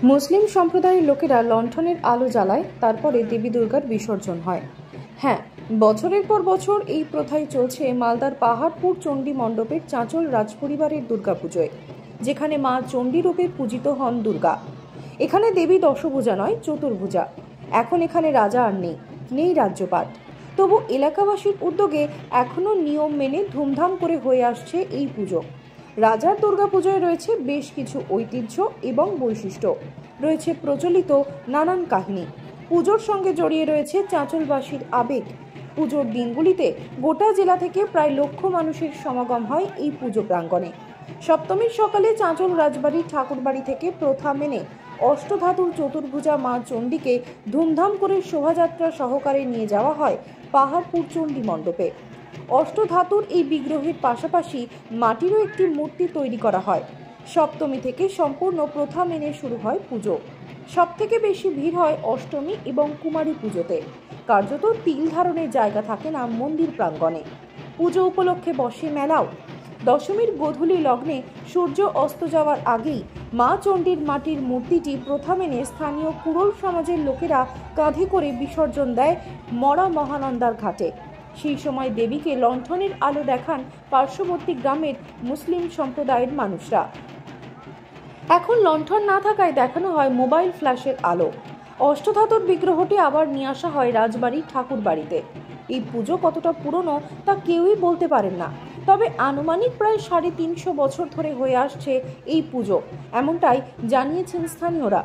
মুসলিম সম্প্রদায়ের লোকেরা লণ্ঠনের আলো জ্বালায়, তারপরে দেবী দুর্গার বিসর্জন হয়। হ্যাঁ, বছরের পর বছর এই প্রথাই চলছে মালদার পাহাড়পুর চণ্ডী মণ্ডপের চাঁচল রাজপরিবারের দুর্গাপুজোয়, যেখানে মা চণ্ডী রূপে পূজিত হন দুর্গা। এখানে দেবী দশভুজা নয়, চতুর্ভুজা। এখন এখানে রাজা আর নেই রাজ্যপাট। তবু এলাকাবাসীর উদ্যোগে এখনও নিয়ম মেনে ধুমধাম করে হয়ে আসছে এই পুজো। রাজার দুর্গাপুজোয় রয়েছে বেশ কিছু ঐতিহ্য এবং বৈশিষ্ট্য, রয়েছে প্রচলিত নানান কাহিনী। পুজোর সঙ্গে জড়িয়ে রয়েছে চাঁচলবাসীর আবেগ। পুজোর দিনগুলিতে গোটা জেলা থেকে প্রায় লক্ষ মানুষের সমাগম হয় এই পুজো প্রাঙ্গণে। সপ্তমীর সকালে চাঁচল রাজবাড়ির ঠাকুরবাড়ি থেকে প্রথা মেনে অষ্টধাতুর চতুর্ভুজা মা চণ্ডীকে ধুমধাম করে শোভাযাত্রা সহকারে নিয়ে যাওয়া হয় পাহাড়পুর চণ্ডী মণ্ডপে। অষ্টধাতুর এই বিগ্রহের পাশাপাশি মাটিরও একটি মূর্তি তৈরি করা হয়। সপ্তমী থেকে সম্পূর্ণ প্রথা মেনে শুরু হয় পুজো। সবথেকে বেশি ভিড় হয় অষ্টমী এবং কুমারী পুজোতে। কার্যত তিল ধারণের জায়গা থাকে না মন্দির প্রাঙ্গণে। পুজো উপলক্ষে বসে মেলাও। দশমীর গোধূলি লগ্নে সূর্য অস্ত যাওয়ার আগেই মা চণ্ডীর মাটির মূর্তিটি প্রথা মেনে স্থানীয় কুড়োল সমাজের লোকেরা কাঁধে করে বিসর্জন দেয় মরা মহানন্দার ঘাটে। সেই সময় দেবীকে লণ্ঠনের আলো দেখান পার্শ্ববর্তী গ্রামের মুসলিম সম্প্রদায়ের মানুষরা। এখন লণ্ঠন না থাকায় দেখানো হয় মোবাইল ফ্ল্যাশের আলো। অষ্টধাতুর বিগ্রহটি আবার নিয়ে আসা হয় রাজবাড়ির ঠাকুর বাড়িতে। এই পুজো কতটা পুরনো তা কেউই বলতে পারেন না, তবে আনুমানিক প্রায় 350 বছর ধরে হয়ে আসছে এই পুজো, এমনটাই জানিয়েছেন স্থানীয়রা।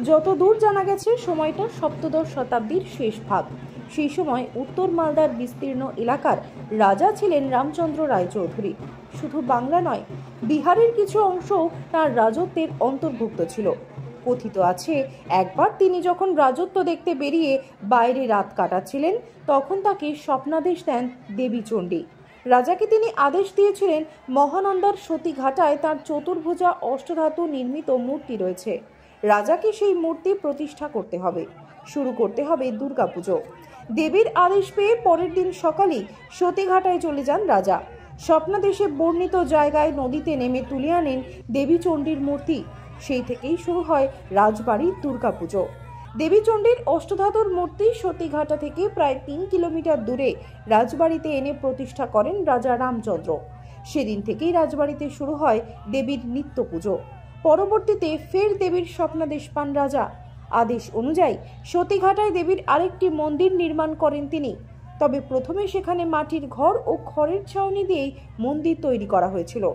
যতদূর জানা গেছে সময়টা সপ্তদশ শতাব্দীর শেষ ভাগ। সেই সময় উত্তর মালদার বিস্তীর্ণ এলাকার রাজা ছিলেন রামচন্দ্র রায়চৌধুরী। শুধু বাংলা নয়, বিহারের কিছু অংশও তার রাজত্বের অন্তর্ভুক্ত ছিল। কথিত আছে, একবার তিনি যখন রাজত্ব দেখতে বেরিয়ে বাইরে রাত কাটাচ্ছিলেন, তখন তাকে স্বপ্নাদেশ দেন দেবী চণ্ডী। রাজাকে তিনি আদেশ দিয়েছিলেন মহানন্দার সতীঘাটায় তার চতুর্ভুজা অষ্টধাতু নির্মিত মূর্তি রয়েছে। রাজাকে সেই মূর্তি প্রতিষ্ঠা করতে হবে, শুরু করতে হবে দুর্গাপুজো। দেবীর আদেশ পেয়ে পরের দিন সকালেই সতীঘাটায় চলে যান রাজা। স্বপ্নাদেশে বর্ণিত জায়গায় নদীতে নেমে তুলে আনেন দেবী চণ্ডীর মূর্তি। সেই থেকেই শুরু হয় রাজবাড়ির দুর্গাপুজো। দেবী চণ্ডীর অষ্টধাতুর মূর্তি সতীঘাটা থেকে প্রায় 3 কিলোমিটার দূরে রাজবাড়িতে এনে প্রতিষ্ঠা করেন রাজা রামচন্দ্র। সেদিন থেকেই রাজবাড়িতে শুরু হয় দেবীর নিত্য পুজো। পরবর্তীতে ফের দেবীর স্বপ্নাদেশ পান রাজা। আদেশ অনুযায়ী সতীঘাটায় দেবীর আরেকটি মন্দির নির্মাণ করেন তিনি। তবে প্রথমে সেখানে মাটির ঘর ও খড়ের ছাউনি দিয়েই মন্দির তৈরি করা হয়েছিল।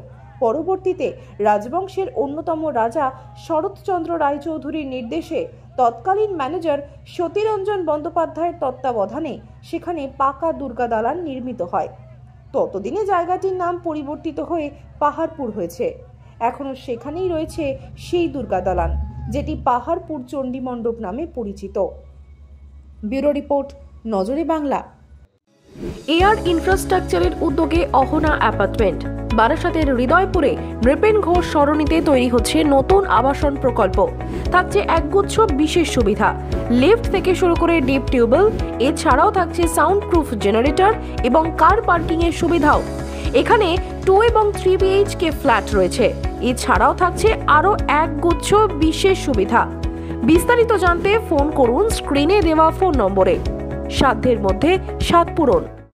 পরবর্তীতে রাজবংশের অন্যতম রাজা শরৎচন্দ্র রায়চৌধুরীর নির্দেশে তৎকালীন ম্যানেজার সতীরঞ্জন বন্দ্যোপাধ্যায়ের তত্ত্বাবধানে সেখানে পাকা দুর্গা দালান নির্মিত হয়। ততদিনে জায়গাটির নাম পরিবর্তিত হয়ে পাহাড়পুর হয়েছে। এখনো সেখানেই রয়েছে সেই দুর্গা দালান, যেটি পাহাড়পুর চণ্ডী মণ্ডপ নামে পরিচিত। ব্যুরো রিপোর্ট, নজরে বাংলা। এয়ার ইনফ্রাস্ট্রাকচারের উদ্যোগে অহনা অ্যাপার্টমেন্ট, বারাসাতের হৃদয়পুরে নৃপেন ঘোষ সরণিতে তৈরি হচ্ছে নতুন আবাসন প্রকল্প। থাকছে একগুচ্ছ বিশেষ সুবিধা, লিফট থেকে শুরু করে ডিপ টিউবওয়েল, এছাড়াও থাকছে সাউন্ড প্রুফ জেনারেটর এবং কার পার্কিং এর সুবিধাও। এখানে 2 এবং 3 BHK ফ্ল্যাট রয়েছে। এছাড়াও থাকছে আরো একগুচ্ছ বিশেষ সুবিধা। বিস্তারিত জানতে ফোন করুন স্ক্রিনে দেওয়া ফোন নম্বরে। সাধ্যের মধ্যে স্বাদ পূরণ।